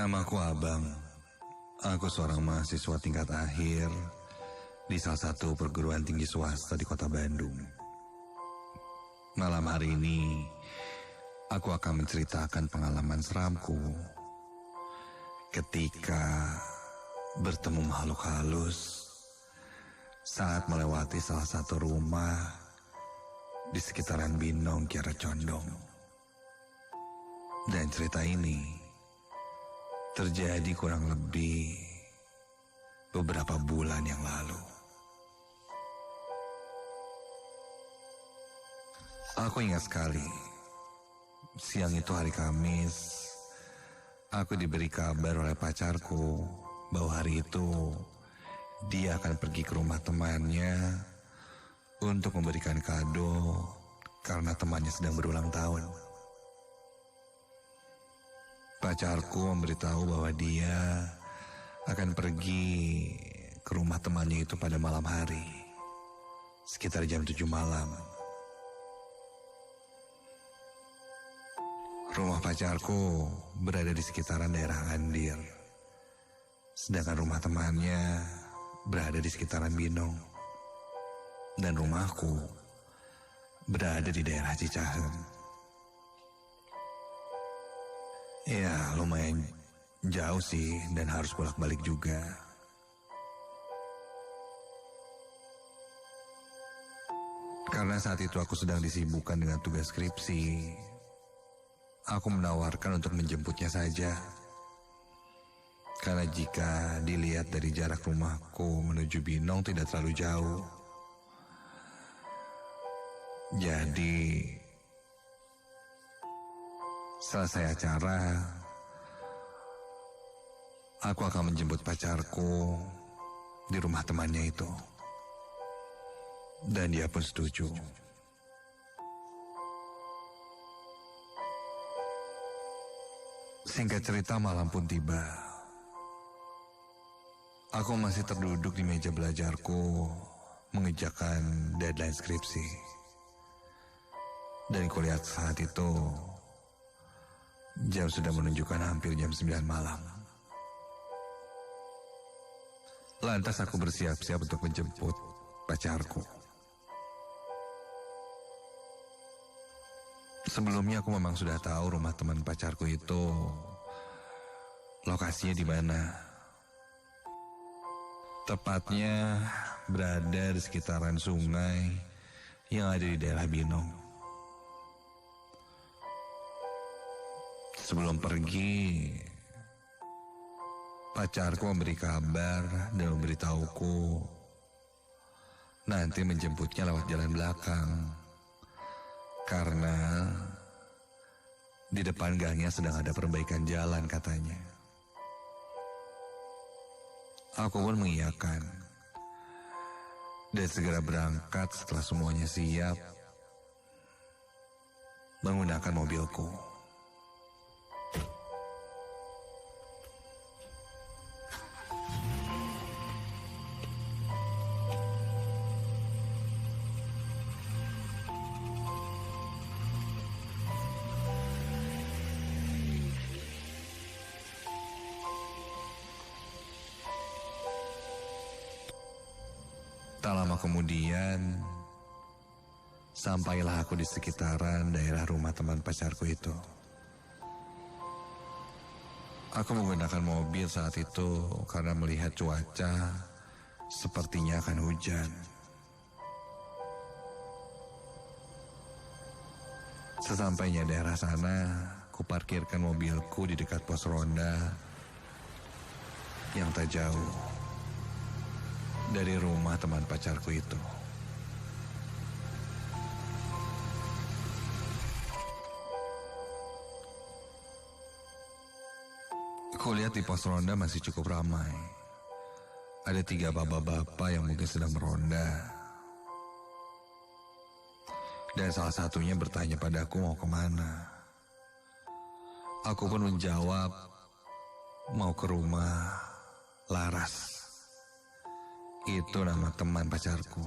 Namaku Abang. Aku seorang mahasiswa tingkat akhir di salah satu perguruan tinggi swasta di kota Bandung. Malam hari ini, aku akan menceritakan pengalaman seramku ketika bertemu makhluk halus saat melewati salah satu rumah di sekitaran Binong, Kiara Condong. Dan cerita ini terjadi kurang lebih beberapa bulan yang lalu. Aku ingat sekali, siang itu hari Kamis, aku diberi kabar oleh pacarku bahwa hari itu dia akan pergi ke rumah temannya untuk memberikan kado karena temannya sedang berulang tahun. Pacarku memberitahu bahwa dia akan pergi ke rumah temannya itu pada malam hari, sekitar jam 7 malam. Rumah pacarku berada di sekitaran daerah Andir, sedangkan rumah temannya berada di sekitaran Binong, dan rumahku berada di daerah Cicahem. Ya, lumayan jauh sih dan harus bolak-balik juga. Karena saat itu aku sedang disibukkan dengan tugas skripsi, aku menawarkan untuk menjemputnya saja. Karena jika dilihat dari jarak rumahku menuju Binong tidak terlalu jauh. Jadi selesai acara, aku akan menjemput pacarku di rumah temannya itu. Dan dia pun setuju. Singkat cerita, malam pun tiba. Aku masih terduduk di meja belajarku, mengerjakan deadline skripsi. Dan kulihat saat itu jam sudah menunjukkan hampir jam 9 malam. Lantas aku bersiap-siap untuk menjemput pacarku. Sebelumnya aku memang sudah tahu rumah teman pacarku itu lokasinya di mana. Tepatnya berada di sekitaran sungai yang ada di daerah Binong. Sebelum pergi, pacarku memberi kabar dan memberitahuku nanti menjemputnya lewat jalan belakang, karena di depan gangnya sedang ada perbaikan jalan katanya. Aku pun mengiyakan dan segera berangkat setelah semuanya siap menggunakan mobilku. Tak lama kemudian, sampailah aku di sekitaran daerah rumah teman pacarku itu. Aku menggunakan mobil saat itu karena melihat cuaca sepertinya akan hujan. Sesampainya daerah sana, kuparkirkan mobilku di dekat pos ronda yang tak jauh dari rumah teman pacarku itu. Kulihat di pos ronda masih cukup ramai. Ada 3 bapak-bapak yang mungkin sedang meronda. Dan salah satunya bertanya padaku mau kemana. Aku pun menjawab mau ke rumah Laras. Itu nama teman pacarku.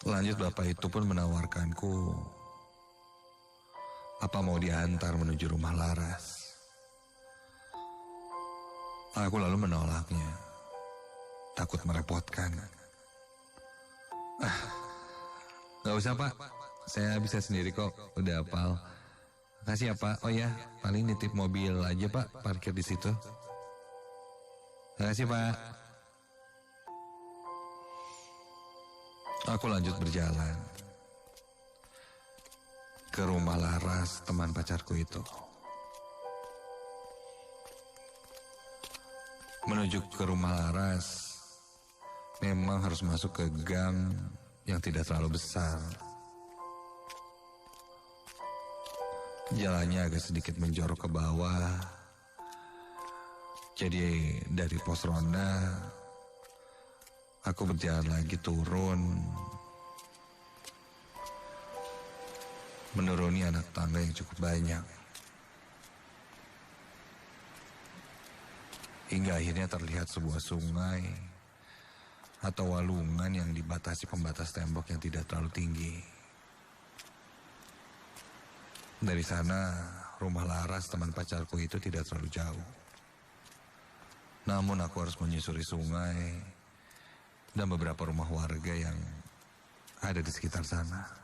Lanjut bapak itu pun menawarkanku apa mau diantar menuju rumah Laras. Aku lalu menolaknya, takut merepotkan. Gak usah pak, saya bisa sendiri kok, udah hafal. Makasih ya pak. Oh ya, paling nitip mobil aja pak, parkir di situ. Makasih pak. Aku lanjut berjalan ke rumah Laras, teman pacarku itu. Menuju ke rumah Laras, memang harus masuk ke gang yang tidak terlalu besar. Jalannya agak sedikit menjorok ke bawah. Jadi dari pos ronda, aku berjalan lagi turun, menuruni anak tangga yang cukup banyak. Hingga akhirnya terlihat sebuah sungai atau walungan yang dibatasi pembatas tembok yang tidak terlalu tinggi. Dari sana, rumah Laras teman pacarku itu tidak terlalu jauh. Namun aku harus menyusuri sungai dan beberapa rumah warga yang ada di sekitar sana.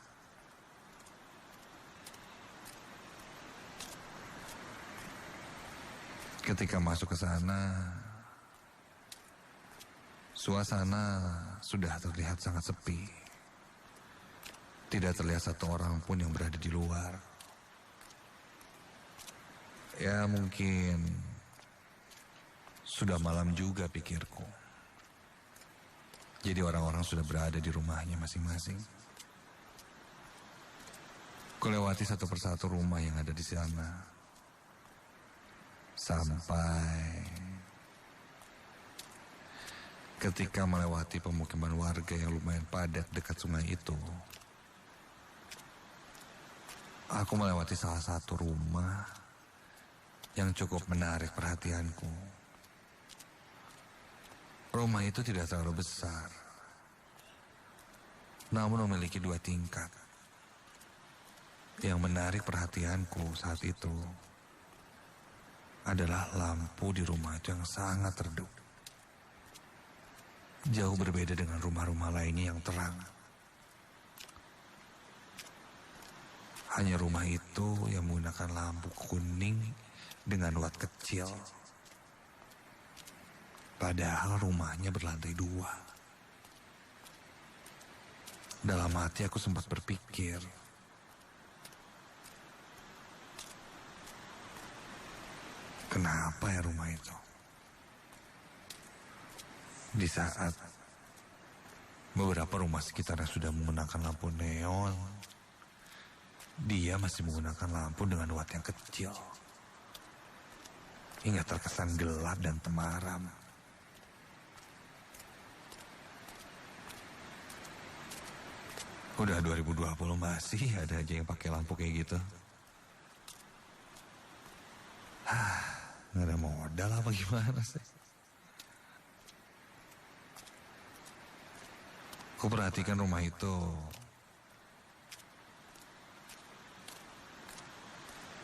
Ketika masuk ke sana, suasana sudah terlihat sangat sepi. Tidak terlihat satu orang pun yang berada di luar. Ya mungkin sudah malam juga pikirku. Jadi orang-orang sudah berada di rumahnya masing-masing. Kulewati satu persatu rumah yang ada di sana. Sampai ketika melewati pemukiman warga yang lumayan padat dekat sungai itu, aku melewati salah satu rumah yang cukup menarik perhatianku. Rumah itu tidak terlalu besar, namun memiliki 2 tingkat. Yang menarik perhatianku saat itu adalah lampu di rumah itu yang sangat redup. Jauh berbeda dengan rumah-rumah lainnya yang terang. Hanya rumah itu yang menggunakan lampu kuning dengan watt kecil. Padahal rumahnya berlantai 2. Dalam hati aku sempat berpikir, kenapa ya rumah itu? Di saat beberapa rumah sekitarnya sudah menggunakan lampu neon, dia masih menggunakan lampu dengan watt yang kecil. Hingga terkesan gelap dan temaram. Udah 2020 masih ada aja yang pakai lampu kayak gitu. Nggak ada modal apa gimana sih? Aku perhatikan rumah itu.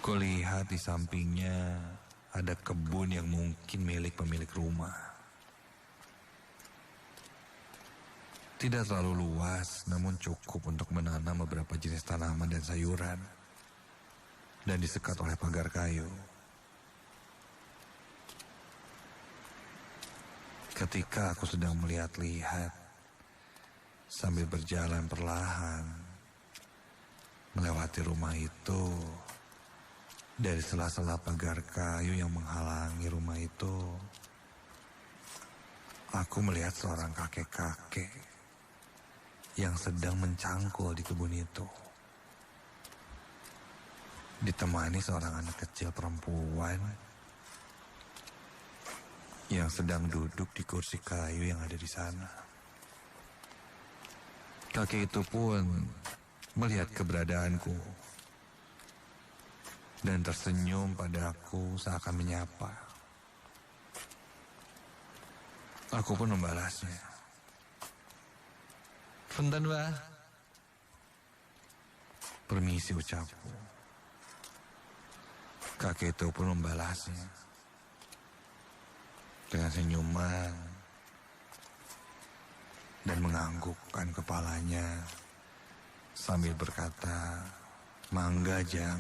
Kulihat di sampingnya ada kebun yang mungkin milik pemilik rumah. Tidak terlalu luas, namun cukup untuk menanam beberapa jenis tanaman dan sayuran. Dan disekat oleh pagar kayu. Ketika aku sedang melihat-lihat, sambil berjalan perlahan, melewati rumah itu, dari sela-sela pagar kayu yang menghalangi rumah itu, aku melihat seorang kakek-kakek yang sedang mencangkul di kebun itu. Ditemani seorang anak kecil perempuan yang sedang duduk di kursi kayu yang ada di sana. Kakek itu pun melihat keberadaanku dan tersenyum padaku seakan menyapa. Aku pun membalasnya. Punten, Mbah. Permisi, ucapku. Kakek itu pun membalasnya. dengan senyuman dan menganggukkan kepalanya sambil berkata, "Mangga, Jang."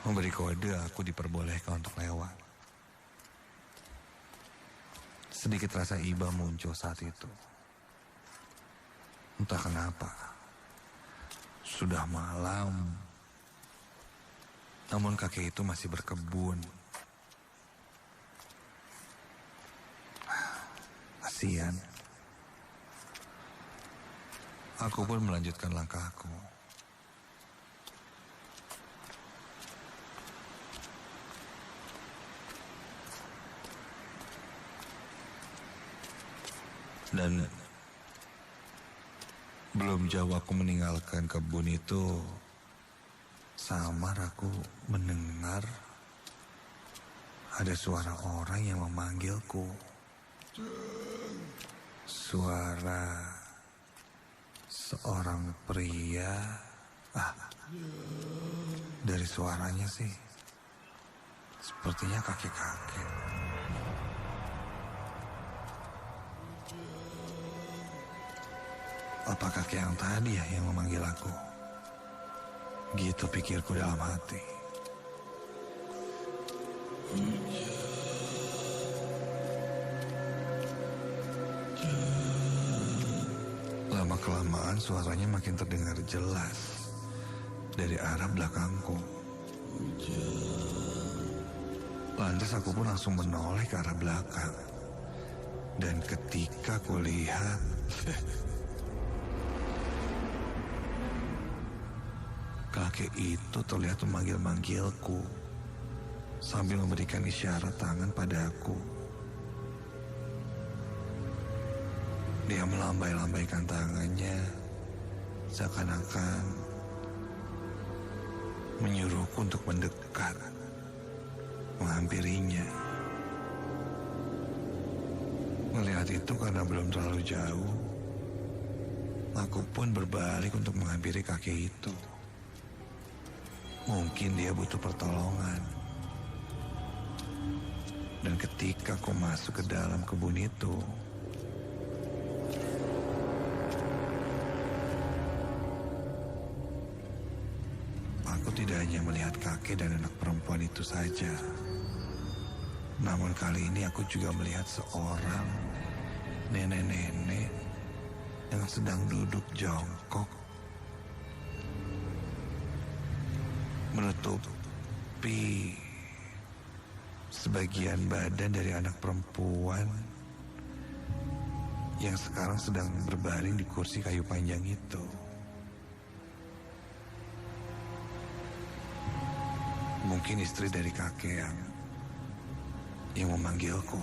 Memberi kode, aku diperbolehkan untuk lewat. Sedikit rasa iba muncul saat itu. Entah kenapa, sudah malam, namun kakek itu masih berkebun. Kasihan. Aku pun melanjutkan langkahku. Dan belum jauh aku meninggalkan kebun itu, samar aku mendengar ada suara orang yang memanggilku. Suara seorang pria. Dari suaranya sih, sepertinya kakek-kakek. Apa kakek yang tadi ya yang memanggil aku? Gitu pikirku dalam hati. Lama-kelamaan suaranya makin terdengar jelas dari arah belakangku. Lantas aku pun langsung menoleh ke arah belakang. Dan ketika ku lihat, kakek itu terlihat memanggil-manggilku sambil memberikan isyarat tangan padaku. Dia melambai-lambaikan tangannya seakan-akan menyuruhku untuk mendekat, menghampirinya. Melihat itu karena belum terlalu jauh, aku pun berbalik untuk menghampiri kakek itu. Mungkin dia butuh pertolongan. Dan ketika aku masuk ke dalam kebun itu, aku tidak hanya melihat kakek dan anak perempuan itu saja. Namun kali ini aku juga melihat seorang nenek-nenek yang sedang duduk jongkok, menutupi sebagian badan dari anak perempuan yang sekarang sedang berbaring di kursi kayu panjang itu. Mungkin istri dari kakek yang memanggilku.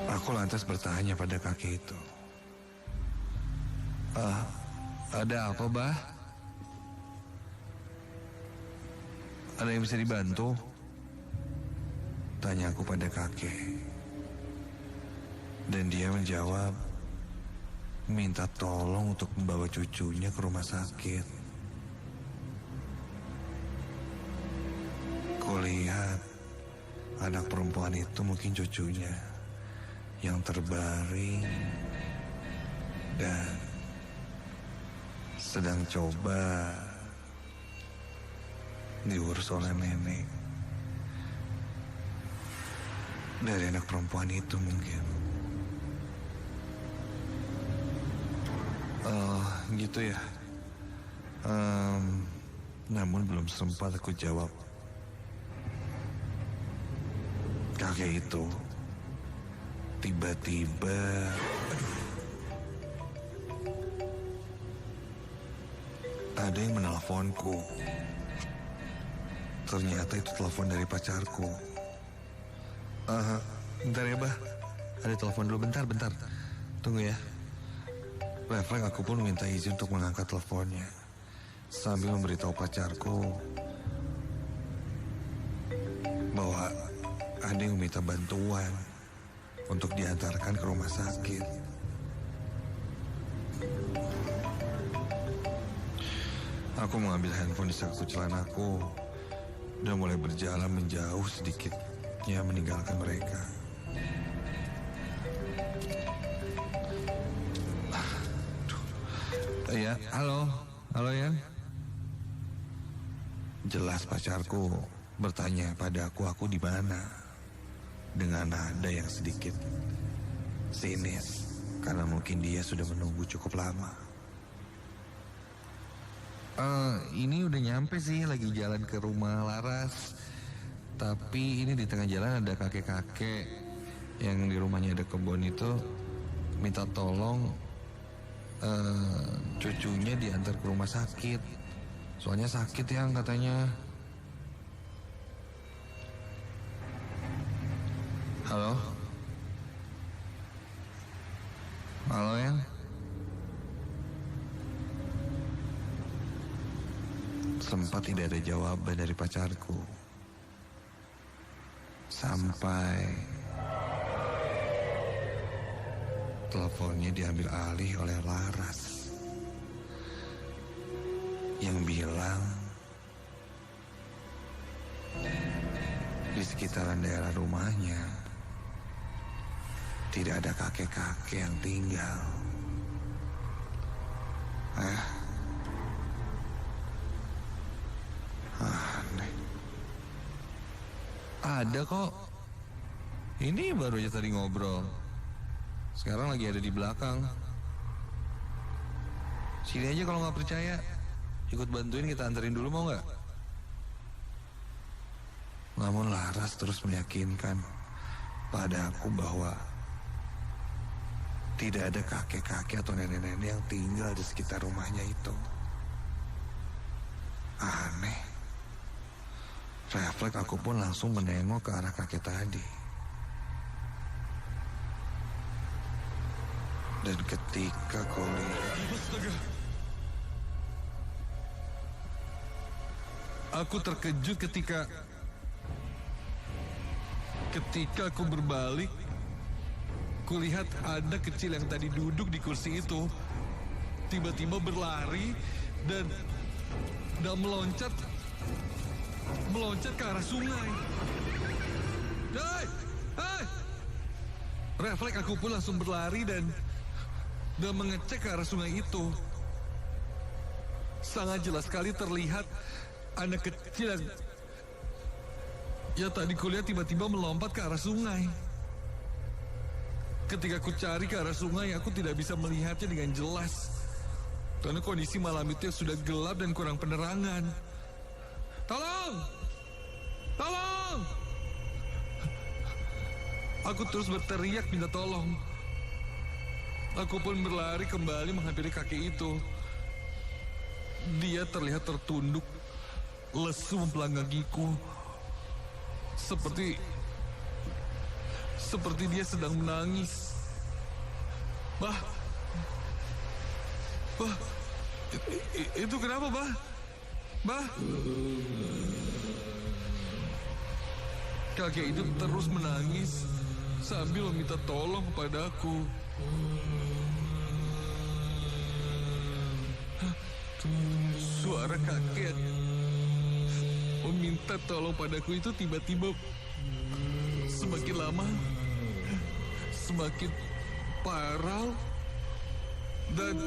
Aku lantas bertanya pada kakek itu. Ada apa, Bah? Ada yang bisa dibantu? Tanya aku pada kakek. Dan dia menjawab, minta tolong untuk membawa cucunya ke rumah sakit. Kulihat anak perempuan itu mungkin cucunya yang terbaring dan sedang coba diurus oleh nenek dari anak perempuan itu mungkin. Gitu ya. Namun belum sempat aku jawab. Kakek itu tiba-tiba, ada yang menelponku. Ternyata itu telepon dari pacarku. Bentar ya, Bah. Ada telepon dulu, bentar. Tunggu ya. Refleks aku pun minta izin untuk mengangkat teleponnya sambil memberitahu pacarku bahwa ada yang meminta bantuan. untuk diantarkan ke rumah sakit. Aku mengambil handphone di saku celanaku dan mulai berjalan menjauh sedikitnya meninggalkan mereka. Ya, halo Yan. Jelas pacarku bertanya padaku di mana, dengan nada yang sedikit sinis karena mungkin dia sudah menunggu cukup lama. Ini udah nyampe sih, lagi jalan ke rumah Laras. Tapi ini di tengah jalan ada kakek-kakek yang di rumahnya ada kebun itu minta tolong cucunya diantar ke rumah sakit. Soalnya sakit yang katanya. Halo? Halo yang? Sempat tidak ada jawaban dari pacarku. Sampai teleponnya diambil alih oleh Laras yang bilang di sekitaran daerah rumahnya tidak ada kakek-kakek yang tinggal. Aneh. Ada kok. Ini baru aja tadi ngobrol. Sekarang lagi ada di belakang. Sini aja kalau nggak percaya. Ikut bantuin, kita anterin dulu, mau nggak? Namun Laras terus meyakinkan padaku bahwa tidak ada kakek-kakek atau nenek-nenek yang tinggal di sekitar rumahnya itu. Aneh. Refleks aku pun langsung menengok ke arah kakek tadi. Dan ketika kau lihat, aku terkejut ketika aku berbalik, kulihat anak kecil yang tadi duduk di kursi itu tiba-tiba berlari dan meloncat ke arah sungai. Hai! Refleks aku pun langsung berlari dan mengecek ke arah sungai itu. Sangat jelas sekali terlihat anak kecil yang tadi kulihat tiba-tiba melompat ke arah sungai. Ketika aku cari ke arah sungai, aku tidak bisa melihatnya dengan jelas. Karena kondisi malam itu sudah gelap dan kurang penerangan. Tolong! Tolong! Aku terus berteriak minta tolong. Aku pun berlari kembali menghampiri kakek itu. Dia terlihat tertunduk, lesu mempelanggagiku. Seperti dia sedang menangis. Bah, itu kenapa, Bah? Kakek itu terus menangis sambil meminta tolong kepadaku. Suara kakek meminta tolong padaku itu tiba-tiba semakin lama semakin parau dan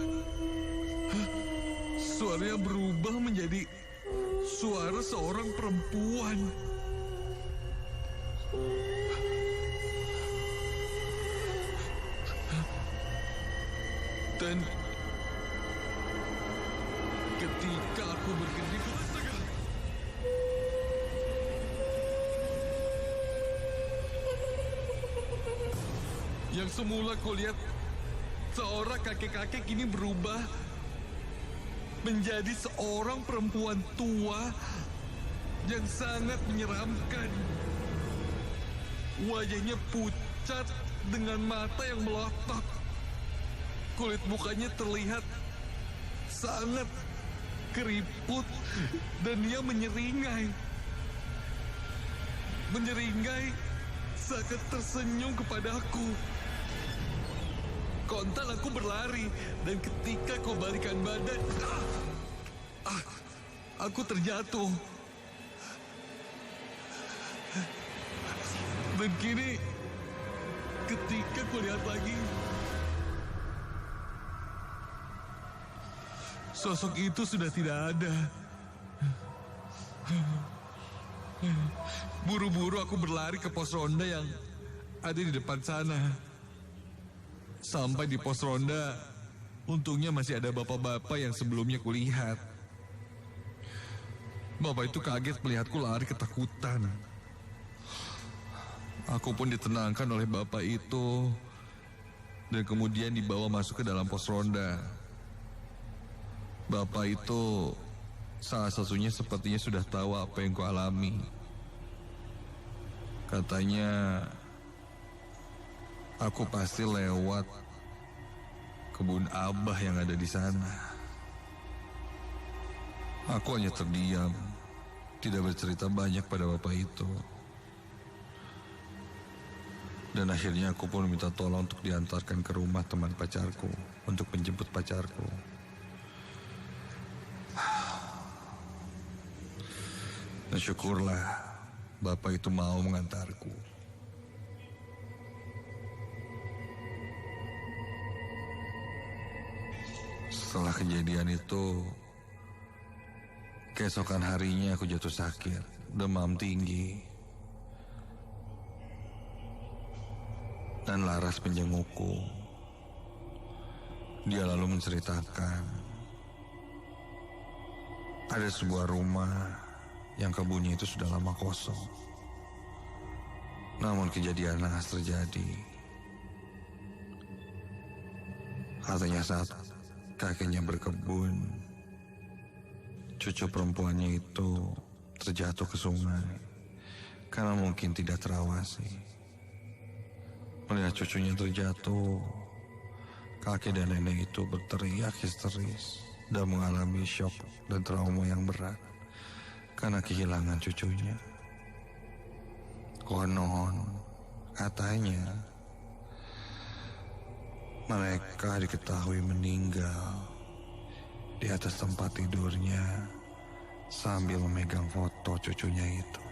suaranya berubah menjadi suara seorang perempuan. Dan ketika aku berkedip, yang semula kulihat seorang kakek-kakek kini berubah menjadi seorang perempuan tua yang sangat menyeramkan. Wajahnya pucat dengan mata yang melotot. Kulit mukanya terlihat sangat keriput dan dia menyeringai seakan tersenyum kepadaku. Kontan aku berlari, dan ketika kau balikan badan, aku terjatuh. Dan kini, ketika kau lihat lagi, sosok itu sudah tidak ada. Buru-buru aku berlari ke pos ronda yang ada di depan sana. Sampai di pos ronda, untungnya masih ada bapak-bapak yang sebelumnya kulihat. Bapak itu kaget melihatku lari ketakutan. Aku pun ditenangkan oleh bapak itu dan kemudian dibawa masuk ke dalam pos ronda. Bapak itu salah satunya sepertinya sudah tahu apa yang kualami. Katanya, aku pasti lewat kebun Abah yang ada di sana. Aku hanya terdiam, tidak bercerita banyak pada bapak itu. Dan akhirnya aku pun minta tolong untuk diantarkan ke rumah teman pacarku untuk menjemput pacarku. Dan syukurlah bapak itu mau mengantarku. Setelah kejadian itu, keesokan harinya aku jatuh sakit, demam tinggi. Dan Laras menjengukku. Dia lalu menceritakan, ada sebuah rumah yang kebunnya itu sudah lama kosong. Namun kejadian naas terjadi. Katanya saat kakeknya berkebun, cucu perempuannya itu terjatuh ke sungai karena mungkin tidak terawasi. Melihat cucunya terjatuh, kakek dan nenek itu berteriak histeris dan mengalami syok dan trauma yang berat karena kehilangan cucunya. Konon, katanya mereka diketahui meninggal di atas tempat tidurnya sambil memegang foto cucunya itu.